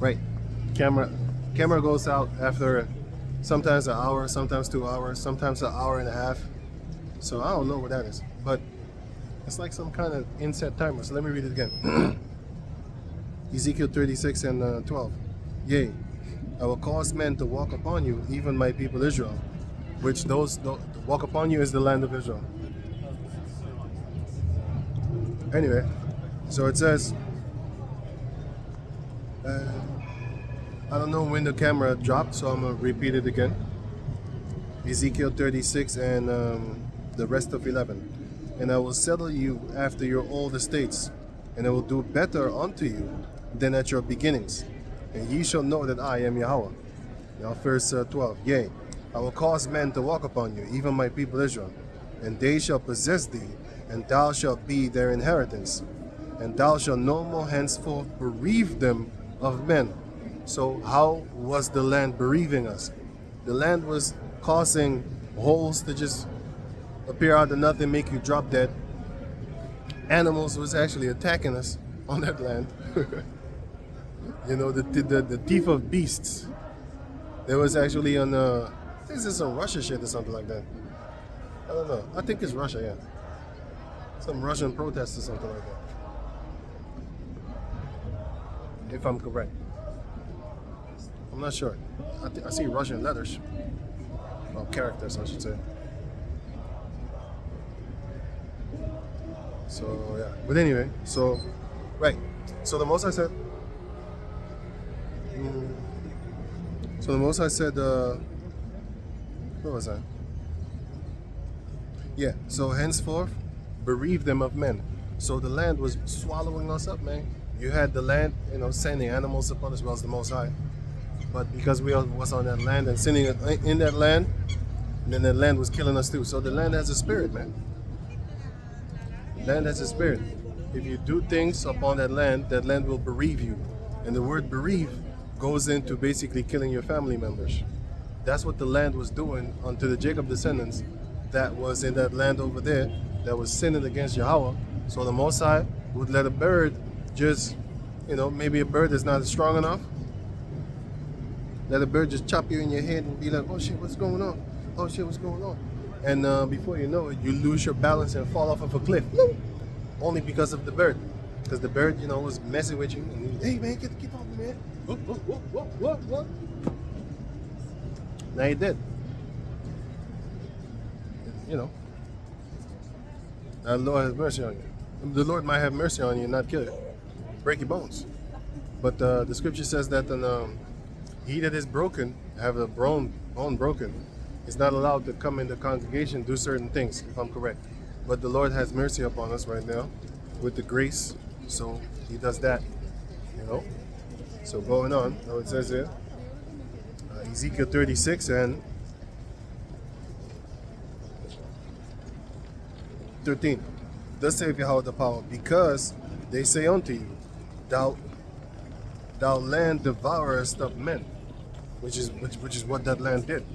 Right. Camera goes out after sometimes an hour, sometimes 2 hours, sometimes an hour and a half. So I don't know what that is, but it's like some kind of inset timer. So let me read it again. Ezekiel 36 and 12. Yea, I will cause men to walk upon you, even my people Israel, which those walk upon you is the land of Israel. Anyway, so it says, I don't know when the camera dropped, so I'm going to repeat it again. Ezekiel 36 and the rest of 11. And I will settle you after your old estates, and I will do better unto you than at your beginnings. And ye shall know that I am Yahawah. Now verse 12. Yea, I will cause men to walk upon you, even my people Israel, and they shall possess thee, and thou shalt be their inheritance. And thou shalt no more henceforth bereave them of men. So how was the land bereaving us? The land was causing holes to just appear out of nothing, make you drop dead. Animals was actually attacking us on that land. You know, the teeth of beasts. There was actually on I think this is some Russia shit or something like that. I don't know. I think it's Russia, yeah. Some Russian protests or something like that. If I'm correct. I'm not sure. I see Russian letters. Well, characters, I should say. So, yeah. But anyway, so, right. So the Most High said, where was I? Yeah, so henceforth, bereave them of men. So the land was swallowing us up, man. You had the land, you know, sending animals upon us, well as the Most High. But because we was on that land and sinning in that land, then the land was killing us too. So the land has a spirit, man. Land has a spirit. If you do things upon that land will bereave you. And the word bereave goes into basically killing your family members. That's what the land was doing unto the Jacob descendants that was in that land over there that was sinning against Yahawah. So the Most High would let a bird just, you know, maybe a bird that's not strong enough, let a bird just chop you in your head and be like, oh shit, what's going on? Oh shit, what's going on? And before you know it, you lose your balance and fall off of a cliff. Only because of the bird. Because the bird, you know, was messing with you. And hey man, get off me, man. What? Now he did. You know. The Lord has mercy on you. The Lord might have mercy on you and not kill you. Break your bones. But the scripture says that he that is broken, have a bone broken, is not allowed to come in the congregation, do certain things, if I'm correct. But the Lord has mercy upon us right now with the grace, so he does that, you know. So going on, now it says here, Ezekiel 36 and 13. Thus saith Yahawah the power, because they say unto you, thou land devourest of men, which is what that land did.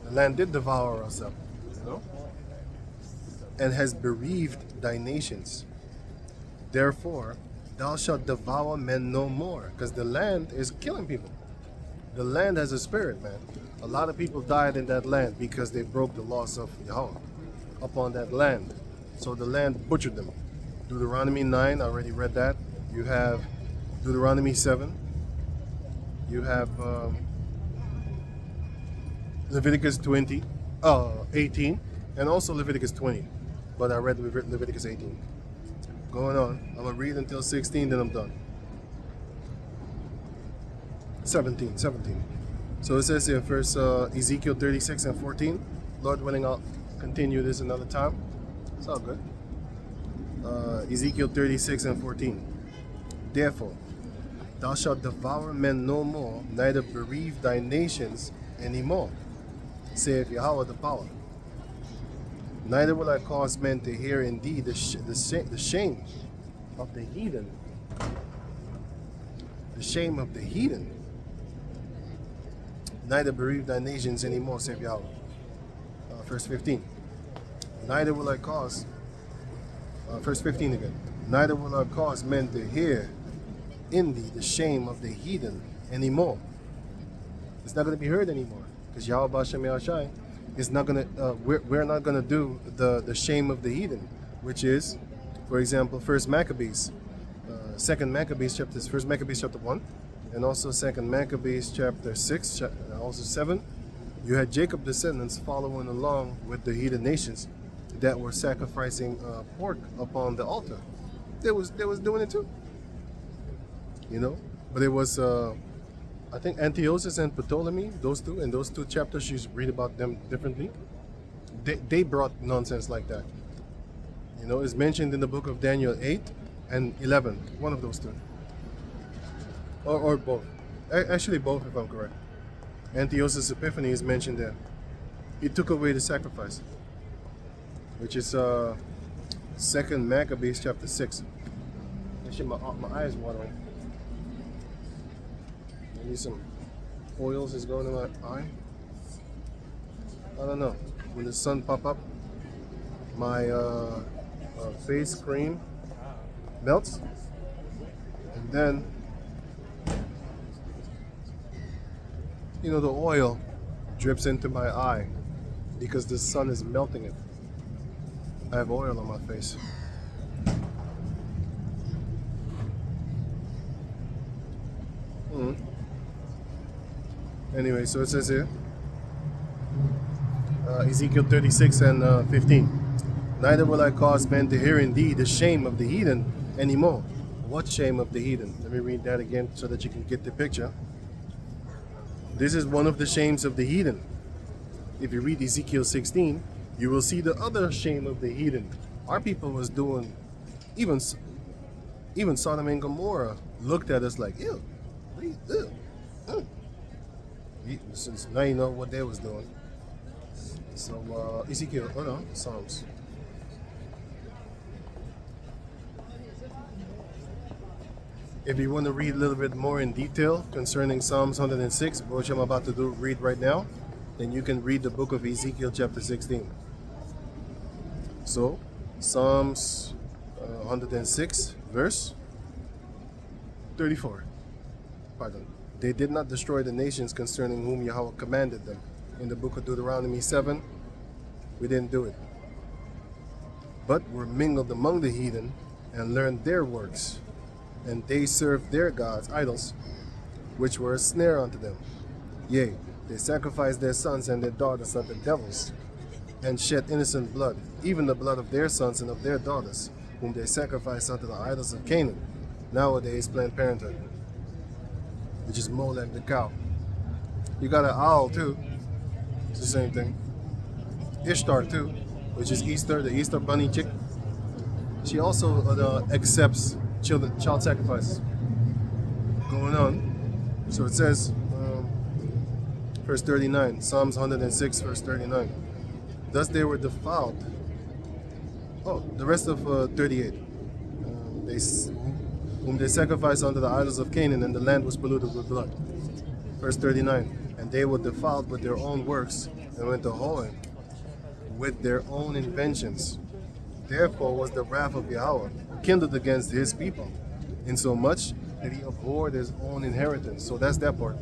The land did devour us up, you know, and has bereaved thy nations. Therefore, thou shalt devour men no more, because the land is killing people. The land has a spirit, man. A lot of people died in that land because they broke the laws of Yahawah upon that land. So the land butchered them. Deuteronomy 9, I already read that. You have Deuteronomy 7. You have Leviticus 18, and also Leviticus 20. But I read Leviticus 18. Going on. I'm going to read until 16, then I'm done. 17. So it says here first Ezekiel 36 and 14. Lord willing, I'll continue this another time. It's all good. Ezekiel 36 and 14. Therefore, thou shalt devour men no more, neither bereave thy nations any more, saith Yahawah the power. Neither will I cause men to hear in thee the shame of the heathen. The shame of the heathen. Neither bereave thy nations any more, saith Yahawah. Verse 15. Neither will I cause, verse 15 again. Neither will I cause men to hear in thee the shame of the heathen, anymore. It's not going to be heard anymore because Yahweh B'Shem Yahawashi is not going to. We're not going to do the shame of the heathen, which is, for example, First Maccabees, Second Maccabees chapter, First Maccabees chapter 1, and also Second Maccabees chapter 6, also 7. You had Jacob descendants following along with the heathen nations that were sacrificing pork upon the altar. They was doing it too. You know, but it was I think Antiochus and Ptolemy, those two chapters you read about them differently. They brought nonsense like that. You know, it's mentioned in the book of Daniel 8 and 11, one of those two, or both. Actually, both, if I'm correct. Antiochus' Epiphany is mentioned there. He took away the sacrifice, which is Second Maccabees chapter 6. Actually, my eye is watering. Maybe some oils is going in my eye. I don't know. When the sun pop up, my face cream melts, and then the oil drips into my eye because the sun is melting it. I have oil on my face. Anyway, so it says here, Ezekiel 36 and 15. Neither will I cause men to hear indeed the shame of the heathen anymore. What shame of the heathen? Let me read that again so that you can get the picture. This is one of the shames of the heathen. If you read Ezekiel 16, you will see the other shame of the heathen. Our people was doing, even Sodom and Gomorrah looked at us like, ew, ew. Since now you know what they was doing. So Ezekiel, Psalms. If you want to read a little bit more in detail concerning Psalms 106, which I'm about to read right now, then you can read the book of Ezekiel chapter 16. So, Psalms 106, verse 34. Pardon. They did not destroy the nations concerning whom Yahweh commanded them. In the book of Deuteronomy 7, we didn't do it. But were mingled among the heathen and learned their works. And they served their gods, idols, which were a snare unto them. Yea, they sacrificed their sons and their daughters unto devils, and shed innocent blood, even the blood of their sons and of their daughters, whom they sacrificed unto the idols of Canaan, nowadays Planned Parenthood, which is Molech the cow. You got an owl too, it's the same thing. Ishtar too, which is Easter, the Easter bunny chick. She also accepts child sacrifices going on. So it says, verse 39, Psalms 106, verse 39. Thus they were defiled. Oh, the rest of 38. Whom they sacrificed unto the idols of Canaan, and the land was polluted with blood. Verse 39. And they were defiled with their own works, and went a whoring with their own inventions. Therefore was the wrath of Yahweh kindled against his people, insomuch that he abhorred his own inheritance. So that's that part.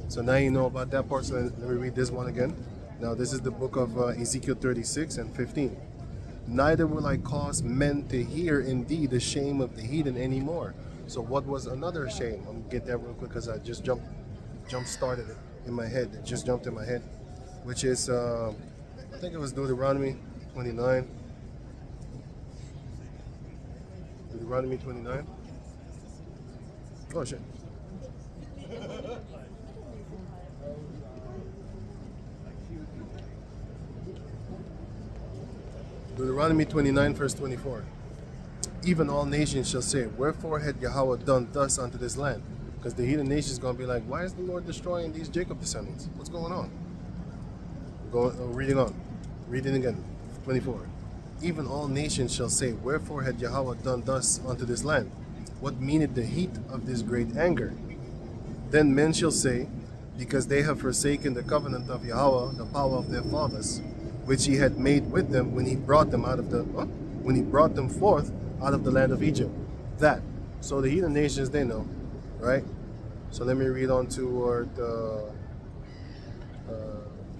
So now you know about that part. So let me read this one again. Now this is the book of Ezekiel 36 and 15. Neither will I cause men to hear indeed the shame of the heathen anymore. So what was another shame? I'm gonna get that real quick because I just jump started it in my head. It just jumped in my head, which is I think it was Deuteronomy 29. Deuteronomy 29. Oh shit. Deuteronomy 29, verse 24. Even all nations shall say, wherefore had Yahweh done thus unto this land? Because the heathen nations going to be like, why is the Lord destroying these Jacob descendants? What's going on? Reading on. Reading again. 24. Even all nations shall say, wherefore had Yahweh done thus unto this land? What meaneth the heat of this great anger? Then men shall say, because they have forsaken the covenant of Yahweh, the power of their fathers, which he had made with them when he brought them forth out of the land of Egypt. That. So the heathen nations, they know, right? So let me read on toward,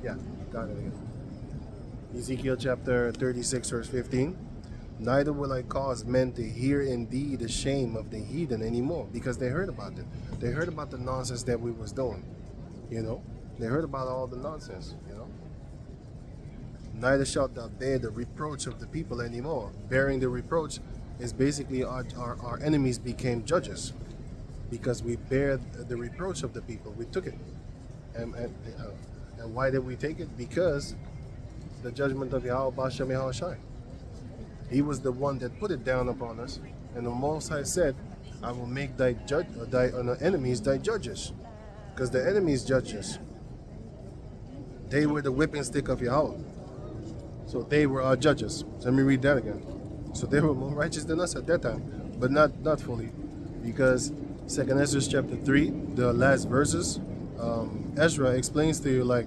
yeah, got it again. Ezekiel chapter 36, verse 15. Neither will I cause men to hear indeed the shame of the heathen anymore, because they heard about it. They heard about the nonsense that we was doing, you know. They heard about all the nonsense, you know. Neither shalt thou bear the reproach of the people anymore. Bearing the reproach is basically our enemies became judges, because we bear the reproach of the people. We took it. And why did we take it? Because the judgment of Yahawah Bashem Yahawashi. He was the one that put it down upon us. And the Most High said, I will make thy enemies thy judges. Because the enemies judge us. They were the whipping stick of Yahawah. So they were our judges. So let me read that again. So they were more righteous than us at that time, but not fully. Because 2nd Ezra chapter 3, the last verses, Ezra explains to you, like,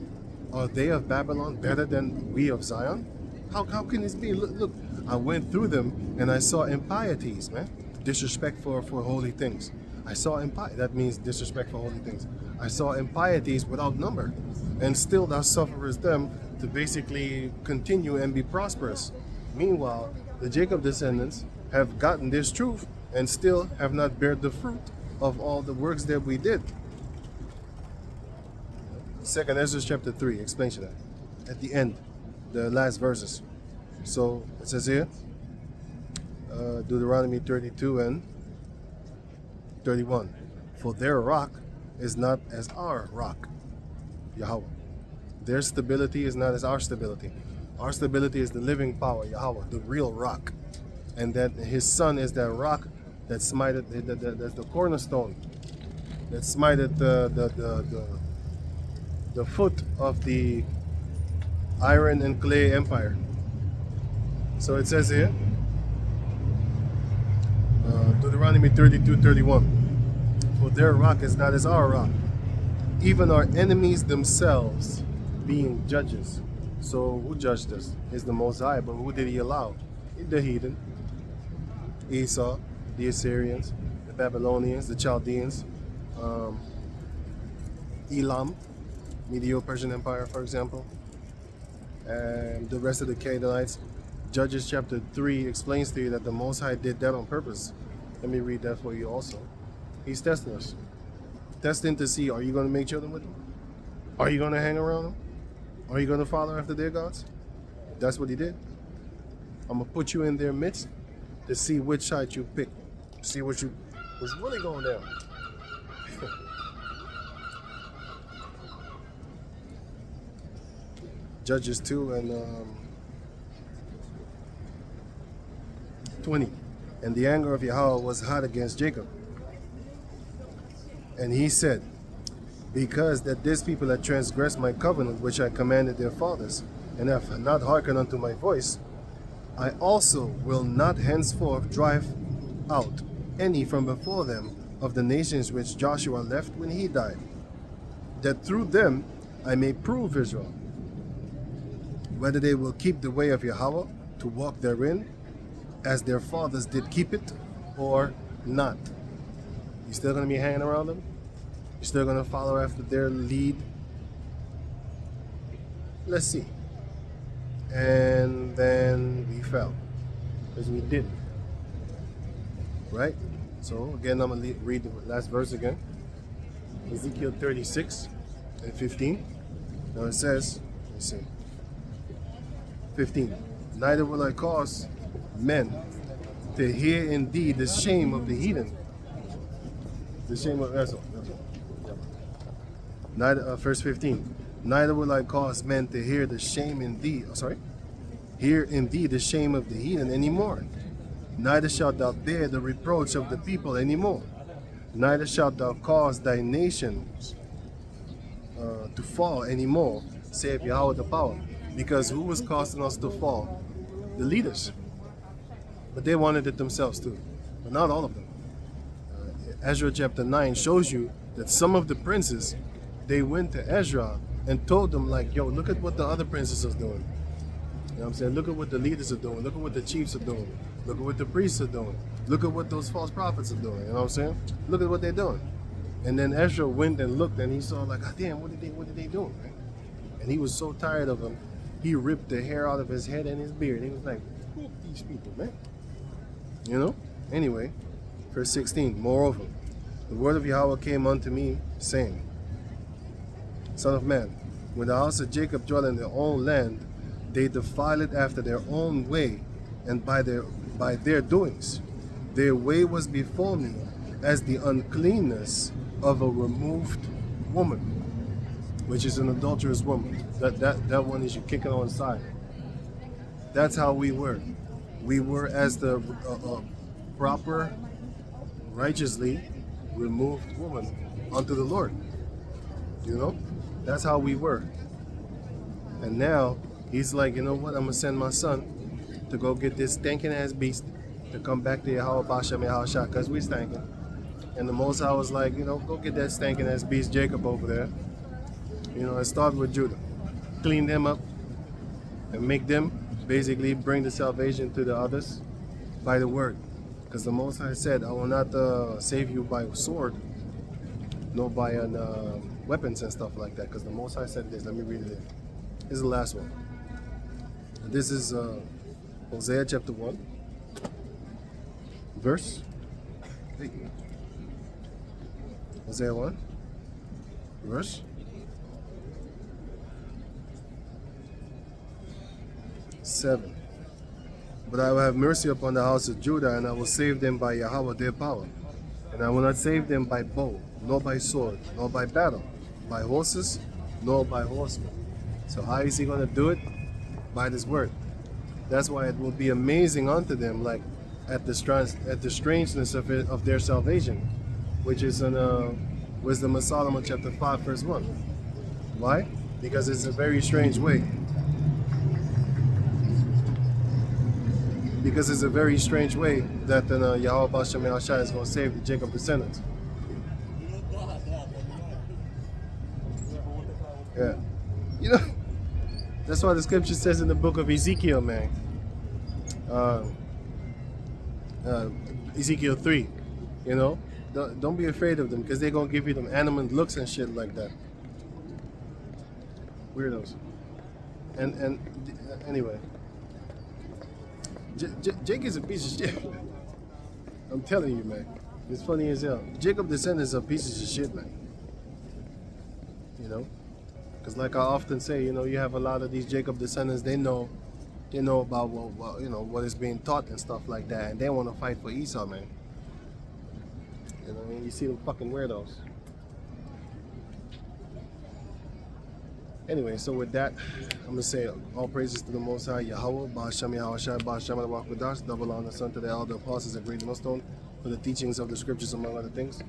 are they of Babylon better than we of Zion? How can this be? Look, I went through them and I saw impieties, man. Disrespect for holy things. I saw impiety. That means disrespect for holy things. I saw impieties without number. And still thou sufferest them to basically continue and be prosperous. Meanwhile, the Jacob descendants have gotten this truth and still have not bared the fruit of all the works that we did. 2nd Ezra chapter 3 explains that at the end, the last verses. So it says here, Deuteronomy 32 and 31. For their rock is not as our rock, Yahawah. Their stability is not as our stability. Our stability is the living power, Yahawah, the real rock. And that His Son is that rock that smited, that's the cornerstone, that smited the foot of the iron and clay empire. So it says here, Deuteronomy 32:31. For their rock is not as our rock, even our enemies themselves being judges. So who judged us? Is the Most High, but who did He allow? The heathen, Esau, the Assyrians, the Babylonians, the Chaldeans, Elam, Medo-Persian Empire, for example, and the rest of the Canaanites. Judges chapter 3 explains to you that the Most High did that on purpose. Let me read that for you also. He's testing us. Testing to see, are you going to make children with them? Are you going to hang around them? Are you going to follow after their gods? That's what He did. I'm going to put you in their midst to see which side you pick. See what's really going down. Judges 2 and 20. And the anger of Yahawah was hot against Jacob. And He said, because that this people had transgressed my covenant which I commanded their fathers, and have not hearkened unto my voice, I also will not henceforth drive out any from before them of the nations which Joshua left when he died, that through them I may prove Israel, whether they will keep the way of Yahawah to walk therein, as their fathers did keep it, or not. You still going to be hanging around them? You still going to follow after their lead? Let's see. And then we fell, because we didn't. Right? So again, I'm going to read the last verse again. Ezekiel 36 and 15. Now it says, let's see, 15. Neither will I cause men to hear indeed the shame of the heathen. The shame of Israel. Neither, verse 15. Neither will I cause men to hear the shame indeed. Hear indeed the shame of the heathen anymore. Neither shalt thou bear the reproach of the people anymore. Neither shalt thou cause thy nation to fall anymore, saith Yahawah the power. Because who was causing us to fall? The leaders. But they wanted it themselves too. But not all of them. Ezra chapter 9 shows you that some of the princes, they went to Ezra and told them, like, yo, look at what the other princes are doing. You know what I'm saying? Look at what the leaders are doing. Look at what the chiefs are doing. Look at what the priests are doing. Look at what those false prophets are doing. You know what I'm saying? Look at what they're doing. And then Ezra went and looked, and he saw like, oh, damn, what did they do? Right? And he was so tired of them, he ripped the hair out of his head and his beard. He was like, fuck these people, man. You know? Anyway, verse 16, moreover, the word of Yahawah came unto me, saying, Son of man, when the house of Jacob dwell in their own land, they defile it after their own way, and by their doings. Their way was before me as the uncleanness of a removed woman, which is an adulterous woman. That one is you kick it on the side. That's how we were. We were as the proper, righteously removed woman unto the Lord. You know? That's how we were. And now, he's like, you know what? I'm going to send my son to go get this stinking ass beast to come back to Yahawah Bashem Yahawashi, because we stinking. And the Most High was like, you know, go get that stinking ass beast Jacob over there. You know, and start with Judah. Clean them up and make them basically bring the salvation to the others by the word. Because the Most High said, I will not save you by sword, nor by weapons and stuff like that. Because the Most High said this. Let me read it here. This is the last one. This is Hosea chapter 1, verse 8. Hosea 1, verse 7. But I will have mercy upon the house of Judah, and I will save them by Yahawah their power. And I will not save them by bow, nor by sword, nor by battle, by horses, nor by horsemen. So how is he going to do it? By this word. That's why it will be amazing unto them, like at the strangeness of their salvation, which is in Wisdom of Solomon chapter 5 verse 1. Why? Because it's a very strange way. Because it's a very strange way that the Yahawah Bashem Yahawashi is going to save the Jacob descendants. Yeah. You know, that's why the scripture says in the book of Ezekiel, man. Ezekiel 3, you know, don't be afraid of them, because they're going to give you them animate looks and shit like that. Weirdos. And anyway, Jake is a piece of shit. I'm telling you, man. It's funny as hell. Jacob descendants are pieces of shit, man. You know? Because like I often say, you know, you have a lot of these Jacob descendants, they know about what you know, what is being taught and stuff like that, and they want to fight for Esau, man. You know what I mean? You see them fucking weirdos. Anyway, so with that, I'm going to say all praises to the Most High Yahawah, Ba'ashem Yahawashi, Ba'ashem Al-Waqadash, double honor, son to the elder apostles and great millstone for the teachings of the scriptures, among other things.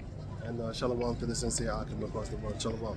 And shalom to the sincere Akim across the world. Shalom.